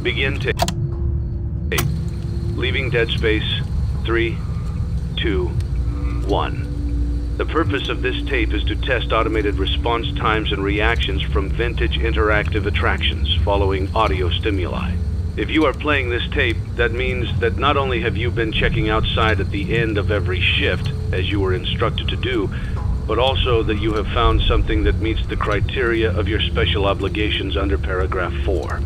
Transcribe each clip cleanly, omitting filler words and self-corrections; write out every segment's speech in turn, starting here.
Begin tape. Leaving dead space. 3, 2, 1. The purpose of this tape is to test automated response times and reactions from vintage interactive attractions following audio stimuli. If you are playing this tape, that means that not only have you been checking outside at the end of every shift, as you were instructed to do, but also that you have found something that meets the criteria of your special obligations under paragraph 4.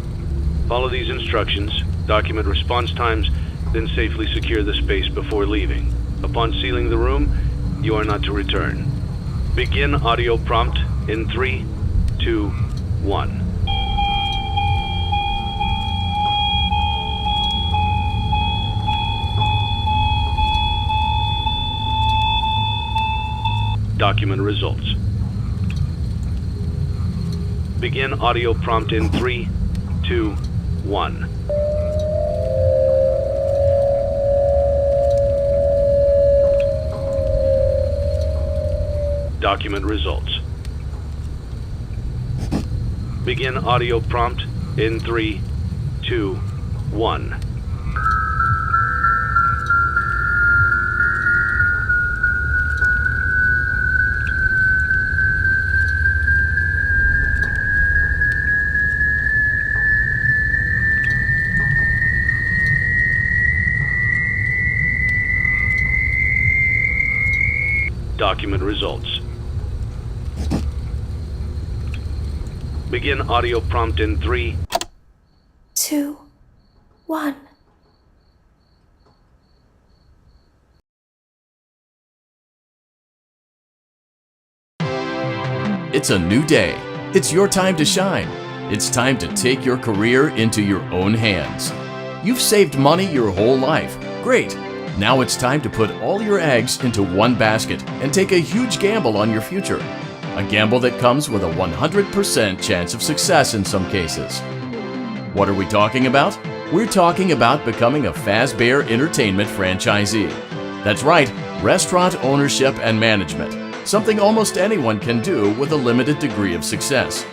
Follow these instructions, document response times, then safely secure the space before leaving. Upon sealing the room, you are not to return. Begin audio prompt in 3, 2, 1. Document results. Begin audio prompt in 3, 2, 1. Document results. Begin audio prompt in 3, 2, 1. Document results. Begin audio prompt in 3, 2, 1. It's a new day. It's your time to shine. It's time to take your career into your own hands. You've saved money your whole life. Great. Now it's time to put all your eggs into one basket and take a huge gamble on your future. A gamble that comes with a 100% chance of success in some cases. What are we talking about? We're talking about becoming a Fazbear Entertainment franchisee. That's right, restaurant ownership and management. Something almost anyone can do with a limited degree of success.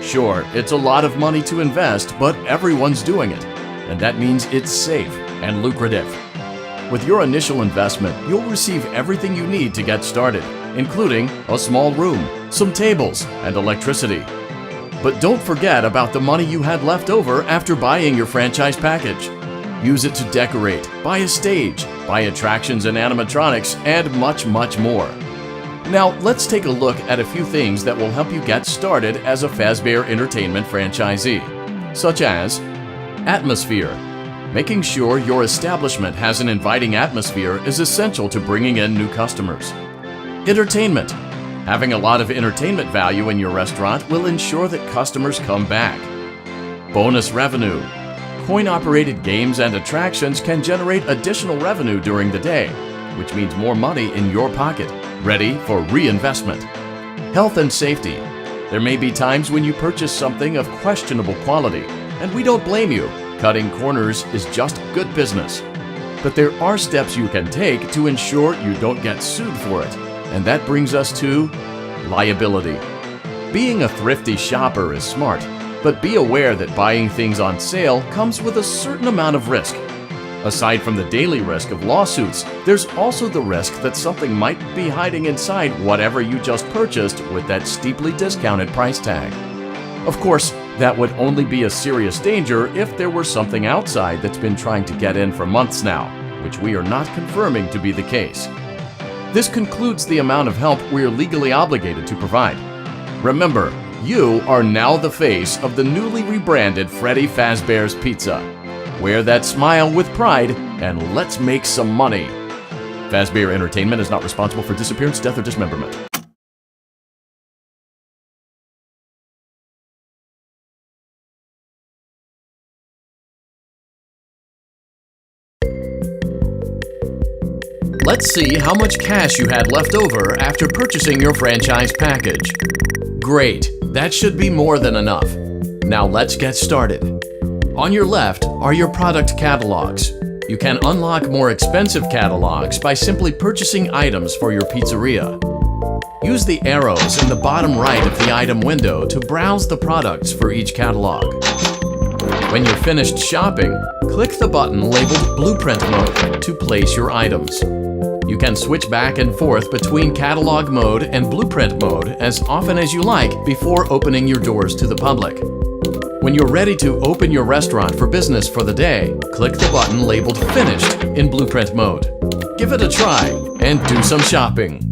Sure, it's a lot of money to invest, but everyone's doing it. And that means it's safe and lucrative. With your initial investment, you'll receive everything you need to get started, including a small room, some tables, and electricity. But don't forget about the money you had left over after buying your franchise package. Use it to decorate, buy a stage, buy attractions and animatronics, and much, much more. Now, let's take a look at a few things that will help you get started as a Fazbear Entertainment franchisee, such as atmosphere. Making sure your establishment has an inviting atmosphere is essential to bringing in new customers. Entertainment. Having a lot of entertainment value in your restaurant will ensure that customers come back. Bonus revenue. Coin-operated games and attractions can generate additional revenue during the day, which means more money in your pocket, ready for reinvestment. Health and safety. There may be times when you purchase something of questionable quality, and we don't blame you. Cutting corners is just good business. But there are steps you can take to ensure you don't get sued for it. And that brings us to liability. Being a thrifty shopper is smart, but be aware that buying things on sale comes with a certain amount of risk. Aside from the daily risk of lawsuits, there's also the risk that something might be hiding inside whatever you just purchased with that steeply discounted price tag. Of course, that would only be a serious danger if there were something outside that's been trying to get in for months now, which we are not confirming to be the case. This concludes the amount of help we're legally obligated to provide. Remember, you are now the face of the newly rebranded Freddy Fazbear's Pizza. Wear that smile with pride and let's make some money. Fazbear Entertainment is not responsible for disappearance, death, or dismemberment. Let's see how much cash you had left over after purchasing your franchise package. Great, that should be more than enough. Now let's get started. On your left are your product catalogs. You can unlock more expensive catalogs by simply purchasing items for your pizzeria. Use the arrows in the bottom right of the item window to browse the products for each catalog. When you're finished shopping, click the button labeled Blueprint Mode to place your items. You can switch back and forth between Catalog Mode and Blueprint Mode as often as you like before opening your doors to the public. When you're ready to open your restaurant for business for the day, click the button labeled Finished in Blueprint Mode. Give it a try and do some shopping.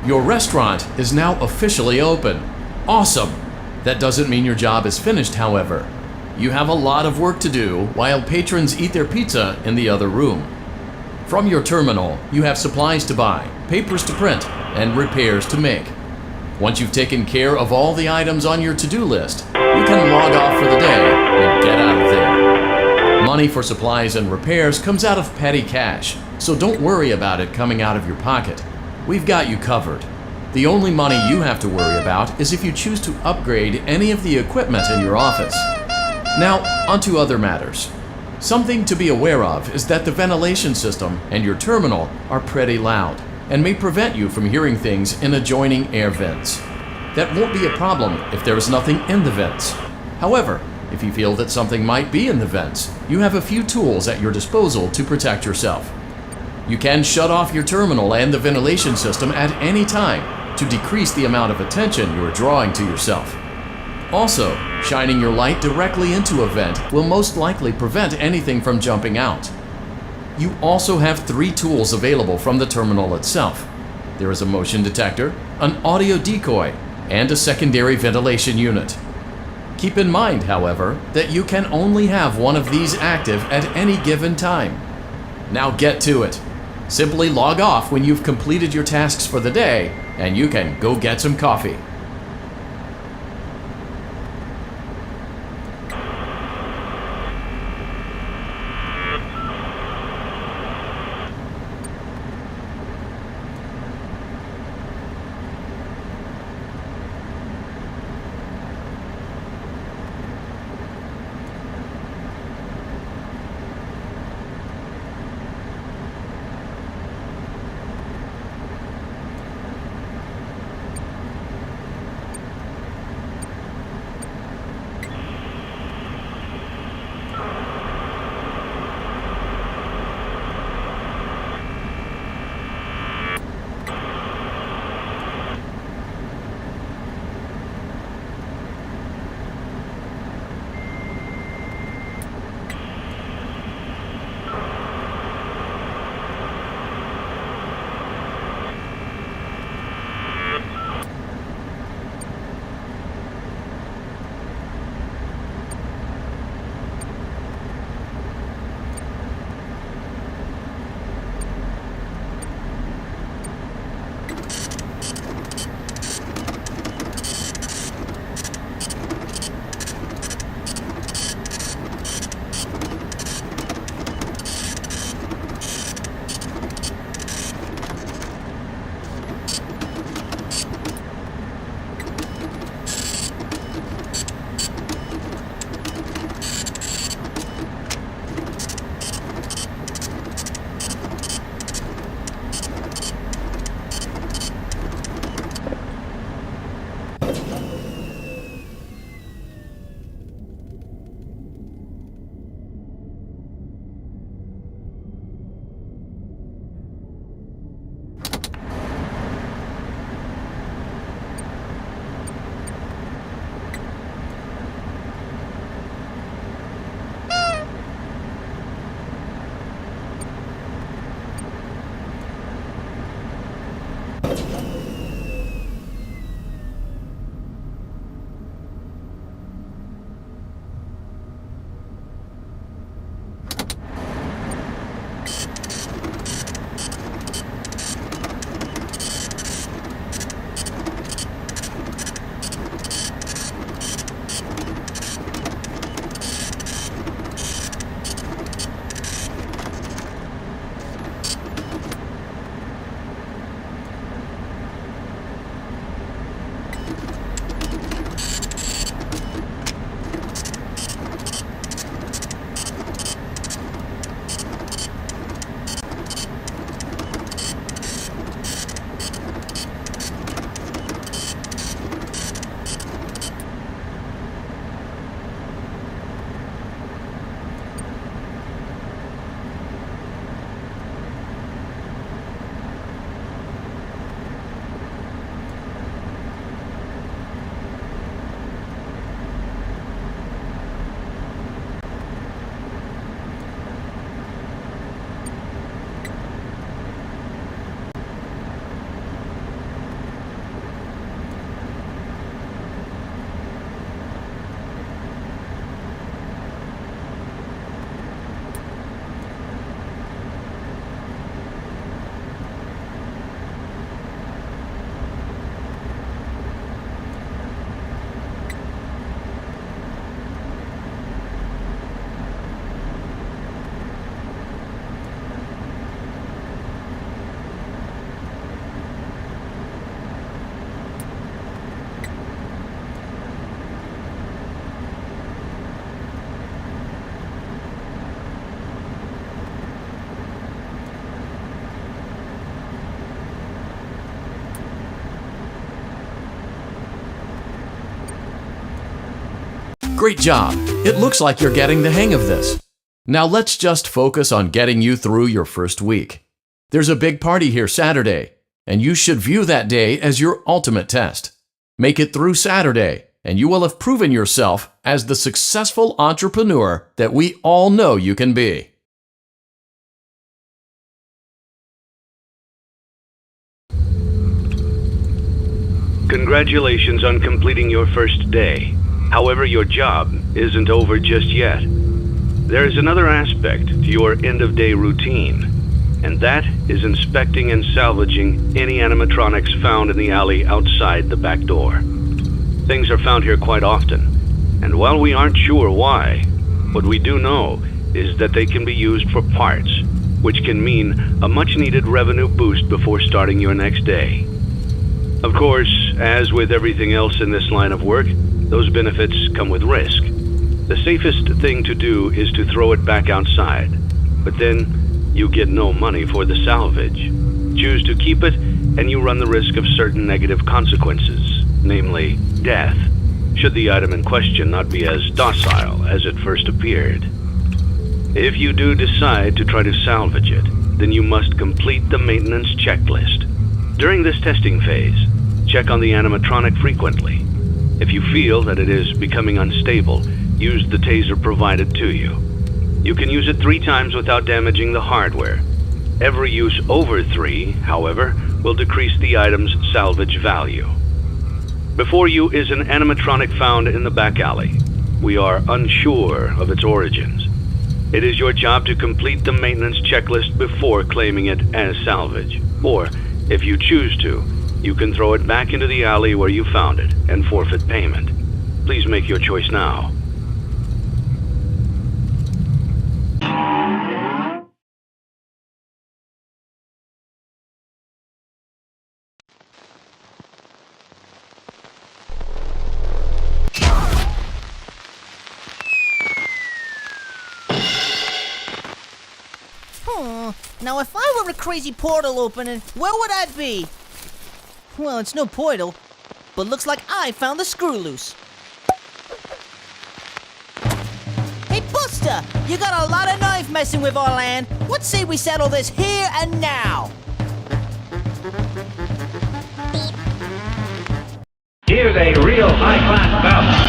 Your restaurant is now officially open. Awesome! That doesn't mean your job is finished, however. You have a lot of work to do while patrons eat their pizza in the other room. From your terminal, you have supplies to buy, papers to print, and repairs to make. Once you've taken care of all the items on your to-do list, you can log off for the day and get out of there. Money for supplies and repairs comes out of petty cash, so don't worry about it coming out of your pocket. We've got you covered. The only money you have to worry about is if you choose to upgrade any of the equipment in your office. Now, onto other matters. Something to be aware of is that the ventilation system and your terminal are pretty loud and may prevent you from hearing things in adjoining air vents. That won't be a problem if there is nothing in the vents. However, if you feel that something might be in the vents, you have a few tools at your disposal to protect yourself. You can shut off your terminal and the ventilation system at any time to decrease the amount of attention you are drawing to yourself. Also, shining your light directly into a vent will most likely prevent anything from jumping out. You also have 3 tools available from the terminal itself. There is a motion detector, an audio decoy, and a secondary ventilation unit. Keep in mind, however, that you can only have one of these active at any given time. Now get to it. Simply log off when you've completed your tasks for the day, and you can go get some coffee. Great job! It looks like you're getting the hang of this. Now let's just focus on getting you through your first week. There's a big party here Saturday, and you should view that day as your ultimate test. Make it through Saturday, and you will have proven yourself as the successful entrepreneur that we all know you can be. Congratulations on completing your first day. However, your job isn't over just yet. There is another aspect to your end-of-day routine, and that is inspecting and salvaging any animatronics found in the alley outside the back door. Things are found here quite often, and while we aren't sure why, what we do know is that they can be used for parts, which can mean a much-needed revenue boost before starting your next day. Of course, as with everything else in this line of work, those benefits come with risk. The safest thing to do is to throw it back outside, but then you get no money for the salvage. Choose to keep it, and you run the risk of certain negative consequences, namely death, should the item in question not be as docile as it first appeared. If you do decide to try to salvage it, then you must complete the maintenance checklist. During this testing phase, check on the animatronic frequently. If you feel that it is becoming unstable, use the taser provided to you. You can use it 3 times without damaging the hardware. Every use over 3, however, will decrease the item's salvage value. Before you is an animatronic found in the back alley. We are unsure of its origins. It is your job to complete the maintenance checklist before claiming it as salvage. Or, if you choose to, you can throw it back into the alley where you found it and forfeit payment. Please make your choice now. Now if I were a crazy portal opening, where would I be? Well, it's no portal, but looks like I found the screw loose. Hey Buster, you got a lot of knife messing with our land. What say we settle this here and now? Here's a real high-class bout.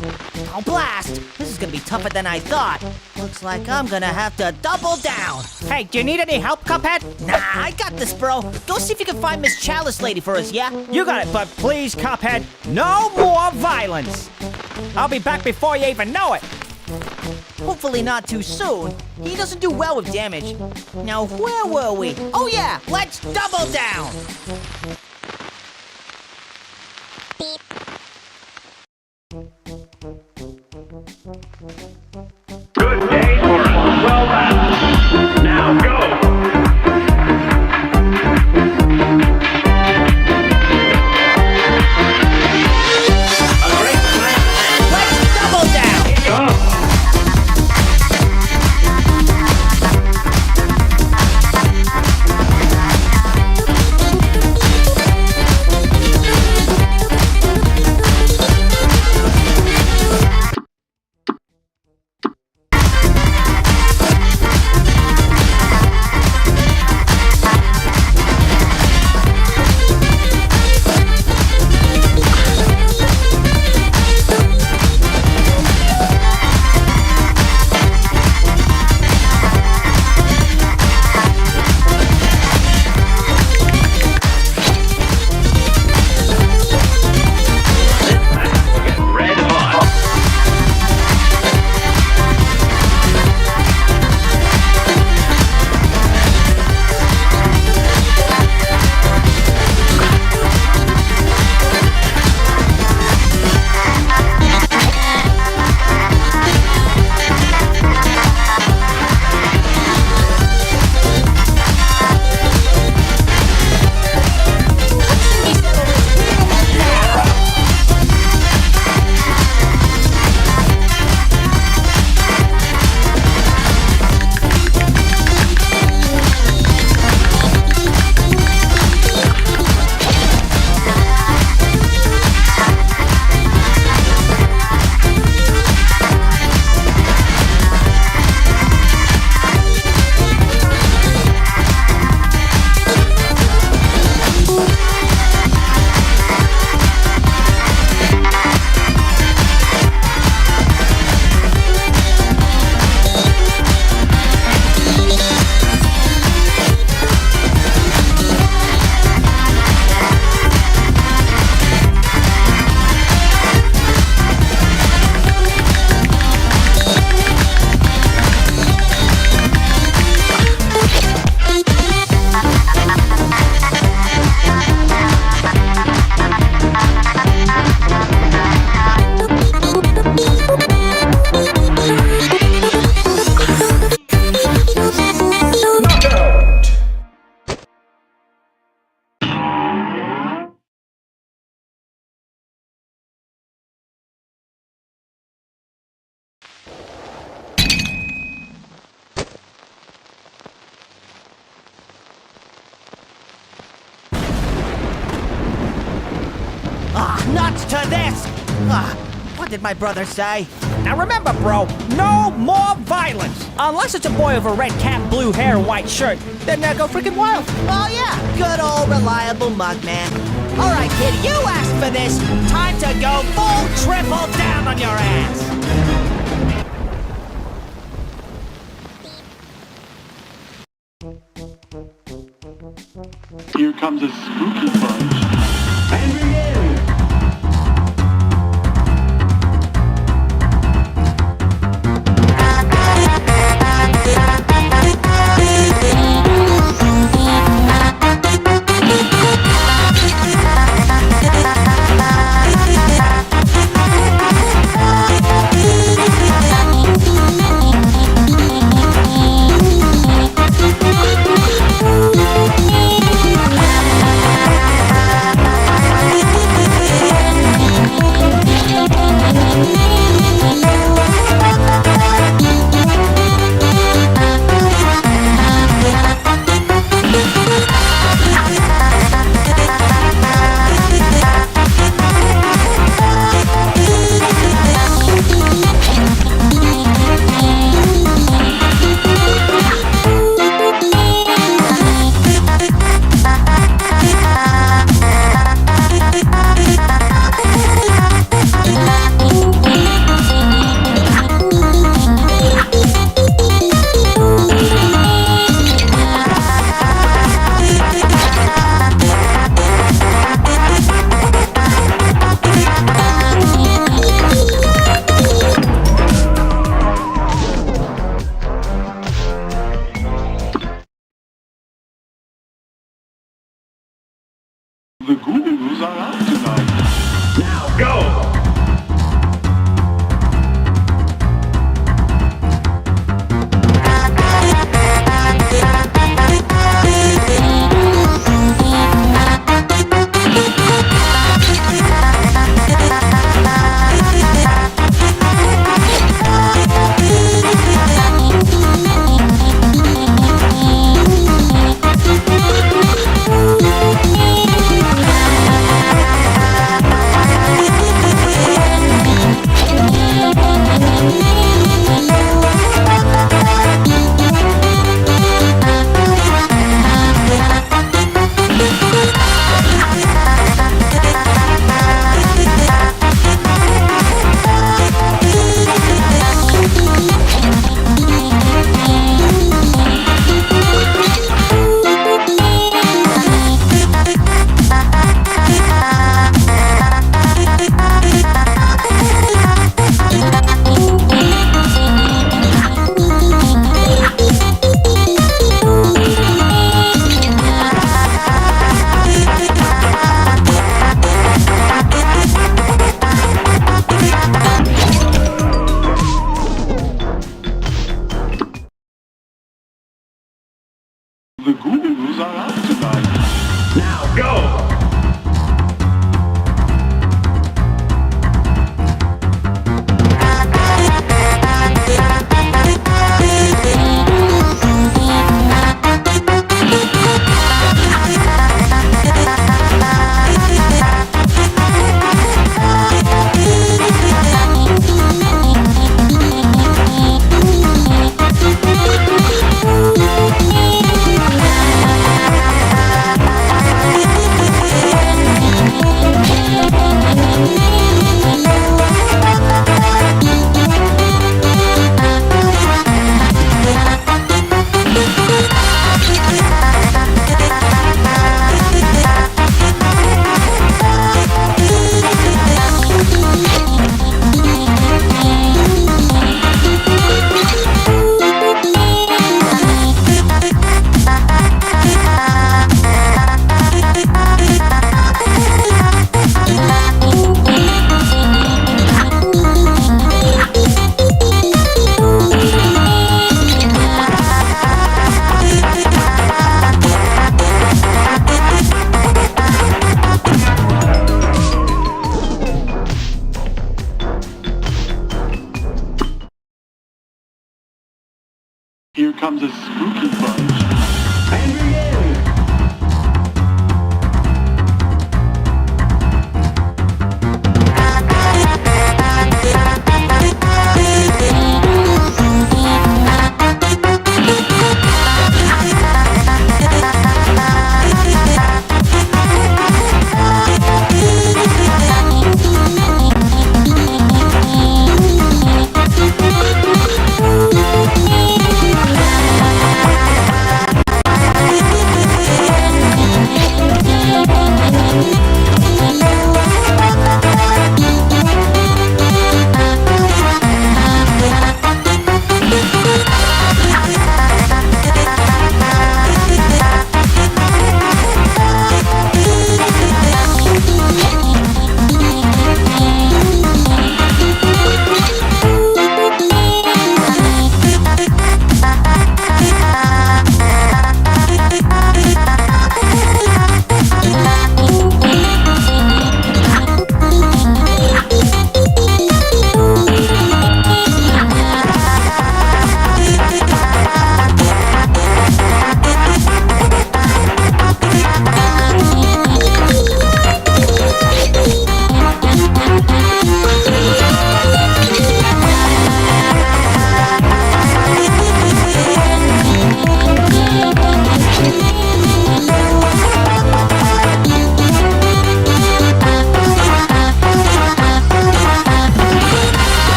Oh, blast! This is gonna be tougher than I thought. Looks like I'm gonna have to double down. Hey, do you need any help, Cuphead? Nah, I got this, bro. Go see if you can find Miss Chalice Lady for us, yeah? You got it, but please, Cuphead, no more violence. I'll be back before you even know it. Hopefully not too soon. He doesn't do well with damage. Now, where were we? Oh yeah, let's double down! Good day for a swell battle. Now go! A great plan. Let's double down! Go! Nuts to this! What did my brother say? Now remember, bro, no more violence. Unless it's a boy with a red cap, blue hair, white shirt. Then go freaking wild. Oh yeah, good old reliable Mugman. All right, kid, you asked for this. Time to go full triple down on your ass. Here comes a spooky bunch. And begin! comes a spooky bunch.